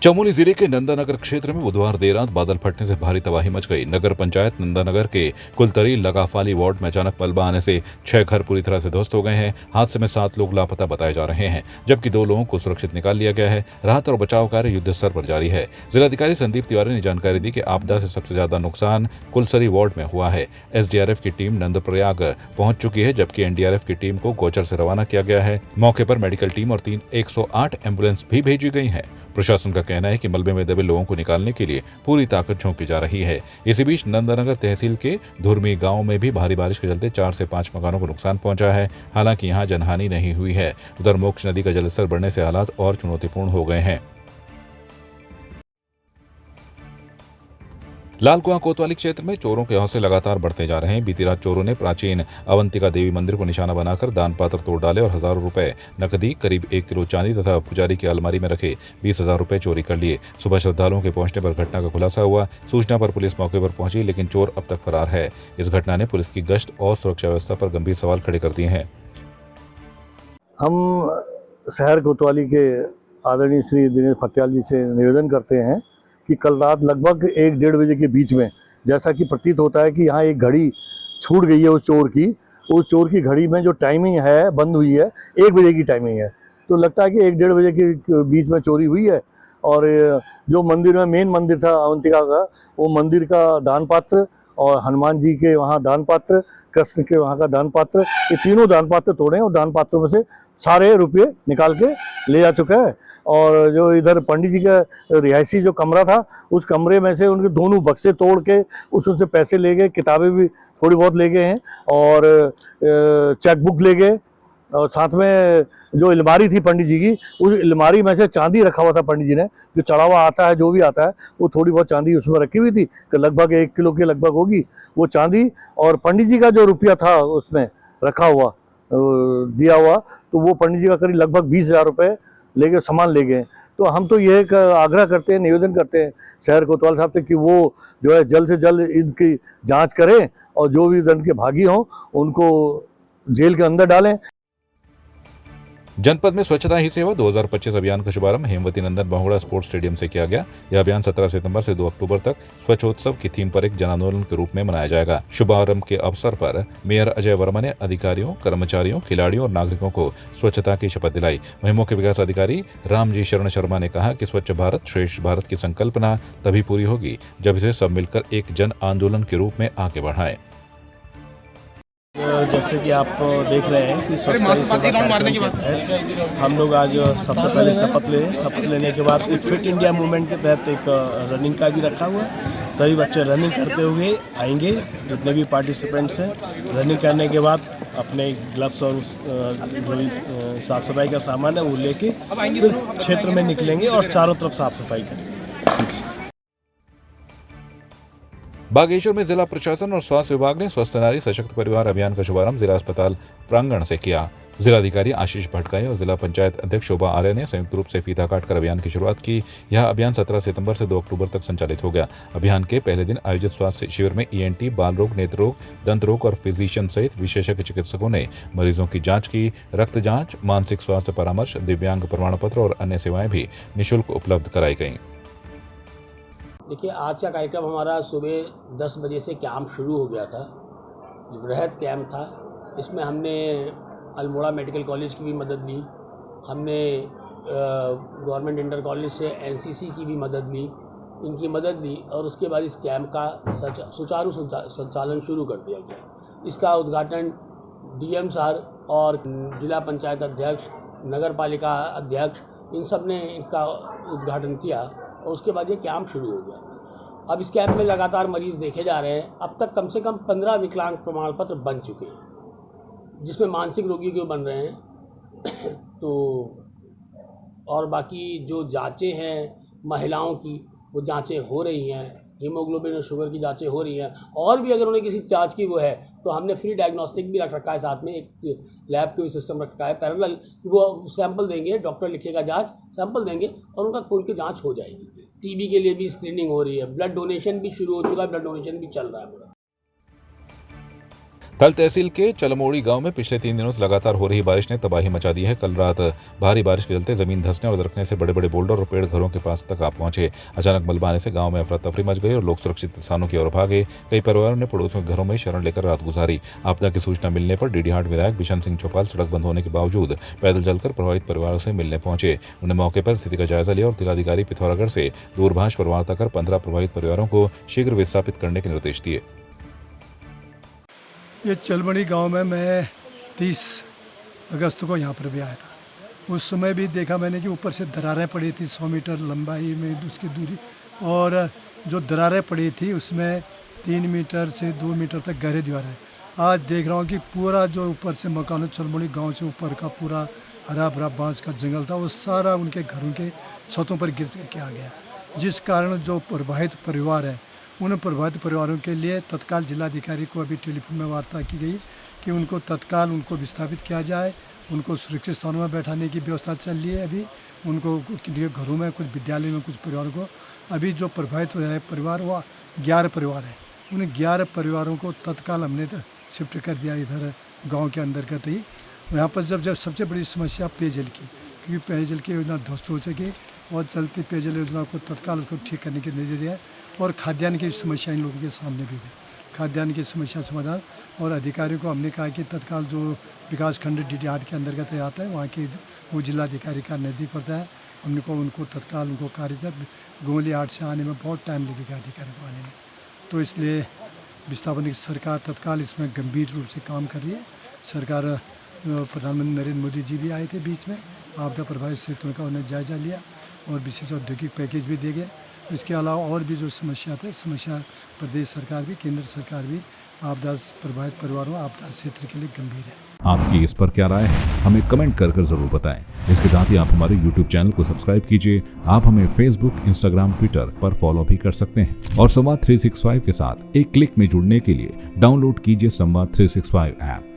चमोली जिले के नंदानगर क्षेत्र में बुधवार देर रात बादल फटने से भारी तबाही मच गई। नगर पंचायत नंदानगर के कुलतरी लगाफाली वार्ड में अचानक मलबा आने से 6 घर पूरी तरह से ध्वस्त हो गए हैं। हादसे में 7 लोग लापता बताए जा रहे हैं, जबकि 2 लोगों को सुरक्षित निकाल लिया गया है। राहत और बचाव कार्य युद्ध स्तर पर जारी है। जिलाधिकारी संदीप तिवारी ने जानकारी दी कि आपदा से सबसे ज्यादा नुकसान कुलसरी वार्ड में हुआ है। एसडीआरएफ की टीम नंदप्रयाग पहुंच चुकी है, जबकि एनडीआरएफ की टीम को गोचर से रवाना किया गया है। मौके पर मेडिकल टीम और 108 एम्बुलेंस भी भेजी गई है। प्रशासन का कहना है कि मलबे में दबे लोगों को निकालने के लिए पूरी ताकत झोंकी जा रही है। इसी बीच नंदानगर तहसील के धुरमी गांव में भी भारी बारिश के चलते 4 से 5 मकानों को नुकसान पहुंचा है। हालांकि यहां जनहानि नहीं हुई है। उधर मोक्ष नदी का जलस्तर बढ़ने से हालात और चुनौतीपूर्ण हो गए हैं। लालकुआं कोतवाली क्षेत्र में चोरों के हौसले लगातार बढ़ते जा रहे हैं। बीती रात चोरों ने प्राचीन अवंतिका देवी मंदिर को निशाना बनाकर दान पात्र तोड़ डाले और हजारों रुपए नकदी, करीब 1 किलो चांदी तथा पुजारी की अलमारी में रखे 20,000 रुपए चोरी कर लिए। सुबह श्रद्धालुओं के पहुंचने पर घटना का खुलासा हुआ। सूचना पर पुलिस मौके पर पहुंची, लेकिन चोर अब तक फरार है। इस घटना ने पुलिस की गश्त और सुरक्षा व्यवस्था पर गंभीर सवाल खड़े कर दिए हैं। हम शहर कोतवाली के आदरणीय श्री दिनेश फत्याल जी से निवेदन करते हैं कि कल रात लगभग 1-1:30 बजे के बीच में, जैसा कि प्रतीत होता है कि यहाँ एक घड़ी छूट गई है उस चोर की घड़ी में जो टाइमिंग है बंद हुई है, 1 बजे की टाइमिंग है। तो लगता है कि 1-1:30 बजे के बीच में चोरी हुई है। और जो मंदिर में मेन मंदिर था अवंतिका का, वो मंदिर का दान पात्र और हनुमान जी के वहाँ दान पात्र, कृष्ण के वहाँ का दान पात्र, ये तीनों दान पात्र तोड़े और दान पात्रों में से सारे रुपये निकाल के ले जा चुका है। और जो इधर पंडित जी का रिहायशी जो कमरा था, उस कमरे में से उनके दोनों बक्से तोड़ के उससे पैसे ले गए, किताबें भी थोड़ी बहुत ले गए हैं और चेकबुक ले गए। और साथ में जो अलमारी थी पंडित जी की, उस अलमारी में से चांदी रखा हुआ था। पंडित जी ने जो चढ़ावा आता है, जो भी आता है, वो थोड़ी बहुत चांदी उसमें रखी हुई थी, कि लगभग 1 किलो के लगभग होगी वो चांदी। और पंडित जी का जो रुपया था उसमें रखा हुआ, दिया हुआ, तो वो पंडित जी का करीब लगभग 20,000 रुपये लेके सामान ले गए। तो हम तो ये एक आग्रह करते हैं, निवेदन करते हैं शहर कोतवाल साहब से कि वो जो है जल्द से जल्द इनकी जाँच करें और जो भी दंड के भागी हों उनको जेल के अंदर डालें। जनपद में स्वच्छता ही सेवा 2025 अभियान का शुभारंभ हेमवती नंदन बहुगुणा स्पोर्ट्स स्टेडियम से किया गया। यह अभियान 17 सितंबर से 2 अक्टूबर तक स्वच्छोत्सव की थीम पर एक जन आंदोलन के रूप में मनाया जाएगा। शुभारंभ के अवसर पर मेयर अजय वर्मा ने अधिकारियों, कर्मचारियों, खिलाड़ियों और नागरिकों को स्वच्छता की शपथ दिलाई। वहीं मुख्य विकास अधिकारी रामजी शरण शर्मा ने कहा कि स्वच्छ भारत श्रेष्ठ भारत की संकल्पना तभी पूरी होगी जब इसे सब मिलकर एक जन आंदोलन के रूप में आगे बढ़ाएं। जैसे कि आप देख रहे हैं कि स्वच्छता ही सेवा कार्यक्रम के तहत हम लोग आज सबसे पहले शपथ लेने के बाद एक फिट इंडिया मूवमेंट के तहत एक रनिंग का भी रखा हुआ है। सभी बच्चे रनिंग करते हुए आएंगे, जितने भी पार्टिसिपेंट्स हैं। रनिंग करने के बाद अपने ग्लव्स और जो भी साफ सफाई का सामान है वो लेके फिर क्षेत्र में निकलेंगे और चारों तरफ साफ सफाई करेंगे। बागेश्वर में जिला प्रशासन और स्वास्थ्य विभाग ने स्वस्थ नारी सशक्त परिवार अभियान का शुभारंभ जिला अस्पताल प्रांगण से किया। जिलाधिकारी आशीष भटकाई और जिला पंचायत अध्यक्ष शोभा आर्य ने संयुक्त रूप से फीता काटकर अभियान की शुरुआत की। यह अभियान 17 सितंबर से 2 अक्टूबर तक संचालित हो गया। अभियान के पहले दिन आयोजित स्वास्थ्य शिविर में ईएनटी, बाल रोग, नेत्र रोग, दंत रोग और फिजिशियन सहित विशेषज्ञ चिकित्सकों ने मरीजों की जाँच की। रक्त जाँच, मानसिक स्वास्थ्य परामर्श, दिव्यांग प्रमाण पत्र और अन्य सेवाएं भी निःशुल्क उपलब्ध कराई गयी। देखिए, आज का कार्यक्रम हमारा सुबह 10 बजे से कैंप शुरू हो गया था। बृहद कैंप था। इसमें हमने अल्मोड़ा मेडिकल कॉलेज की भी मदद ली, हमने गवर्नमेंट इंटर कॉलेज से एनसीसी की भी मदद ली, इनकी मदद ली और उसके बाद इस कैंप का सुचारू संचालन शुरू कर दिया गया। इसका उद्घाटन डीएम सर और जिला पंचायत अध्यक्ष, नगर पालिका अध्यक्ष, इन सब ने इनका उद्घाटन किया और उसके बाद ये कैंप शुरू हो गया। अब इस कैंप में लगातार मरीज़ देखे जा रहे हैं। अब तक कम से कम 15 विकलांग प्रमाण पत्र बन चुके हैं, जिसमें मानसिक रोगी के बन रहे हैं। तो और बाकी जो जांचें हैं महिलाओं की, वो जांचें हो रही हैं। हीमोग्लोबिन और शुगर की जांचें हो रही हैं। और भी अगर उन्हें किसी जांच की वो है तो हमने फ्री डायग्नोस्टिक भी रख रखा है, साथ में एक लैब का भी सिस्टम रखा है पैरेलल। वो सैंपल देंगे, डॉक्टर लिखेगा जांच, सैंपल देंगे और उनकी जांच हो जाएगी। टीबी के लिए भी स्क्रीनिंग हो रही है। ब्लड डोनेशन भी शुरू हो चुका है, ब्लड डोनेशन भी चल रहा है पूरा। थल तहसील के चलमोड़ी गांव में पिछले 3 दिनों से लगातार हो रही बारिश ने तबाही मचा दी है। कल रात भारी बारिश के चलते जमीन धंसने और दरकने से बड़े बड़े बोल्डर और पेड़ घरों के पास तक आ पहुंचे। अचानक मलबा आने से गांव में अफरा तफरी मच गई और लोग सुरक्षित स्थानों की ओर भागे। कई परिवारों ने पड़ोसियों के घरों में शरण लेकर रात गुजारी। आपदा की सूचना मिलने पर डीडीहाट विधायक बिशन सिंह चौपाल सड़क बंद होने के बावजूद पैदल चलकर प्रभावित परिवारों से मिलने पहुंचे। उन्होंने मौके पर स्थिति का जायजा लिया और जिलाधिकारी पिथौरागढ़ से दूरभाष पर वार्ता कर 15 प्रभावित परिवारों को शीघ्र विस्थापित करने के निर्देश दिए। ये चलमड़ी गांव में मैं 30 अगस्त को यहाँ पर भी आया था। उस समय भी देखा मैंने कि ऊपर से दरारें पड़ी थी 100 मीटर लंबाई में उसकी दूरी, और जो दरारें पड़ी थी उसमें 3 मीटर से 2 मीटर तक गहरे दीवारें। आज देख रहा हूँ कि पूरा जो ऊपर से मकान चलमड़ी गांव से ऊपर का पूरा हरा भरा बांस का जंगल था वो सारा उनके घरों के छतों पर गिर के आ गया, जिस कारण जो प्रभावित परिवार है उन प्रभावित परिवारों के लिए तत्काल जिलाधिकारी को अभी टेलीफोन में वार्ता की गई कि उनको तत्काल उनको विस्थापित किया जाए, उनको सुरक्षित स्थानों में बैठाने की व्यवस्था चल रही है। अभी उनको घरों में, कुछ विद्यालय में, कुछ परिवारों को अभी जो प्रभावित है परिवार वो 11 परिवार है। उन 11 परिवारों को तत्काल हमने शिफ्ट कर दिया इधर गाँव के अंतर्गत ही। यहाँ पर जब सबसे बड़ी समस्या पेयजल की, क्योंकि पेयजल की योजना ध्वस्त हो सके और चलती पेयजल योजना को तत्काल उसको ठीक करने के निर्देश दिया। और खाद्यान्न की समस्या इन लोगों के सामने भी है, खाद्यान्न की समस्या समाधान। और अधिकारियों को हमने कहा कि तत्काल जो विकास खंड डीडीहाट के अंतर्गत आता है वहाँ के वो जिलाधिकारी का नज़दीक पड़ता है, हमने को उनको तत्काल उनको कार्य कर गोली हाट से आने में बहुत टाइम लगेगा अधिकारी को आने में। तो इसलिए विस्थापन की सरकार तत्काल इसमें गंभीर रूप से काम कर रही है। सरकार प्रधानमंत्री नरेंद्र मोदी जी भी आए थे बीच में, आपदा प्रभावित क्षेत्रों का उन्हें जायजा लिया और विशेष औद्योगिक पैकेज भी दे गए। इसके अलावा और भी जो समस्या प्रदेश सरकार भी, केंद्र सरकार भी आपदा प्रभावित परिवारों, आपदा क्षेत्र के लिए गंभीर है। आपकी इस पर क्या राय है, हमें कमेंट कर जरूर बताएं। इसके साथ ही आप हमारे YouTube चैनल को सब्सक्राइब कीजिए। आप हमें Facebook, Instagram, Twitter पर फॉलो भी कर सकते हैं और संवाद 365 के साथ एक क्लिक में जुड़ने के लिए डाउनलोड कीजिए संवाद 365 ऐप।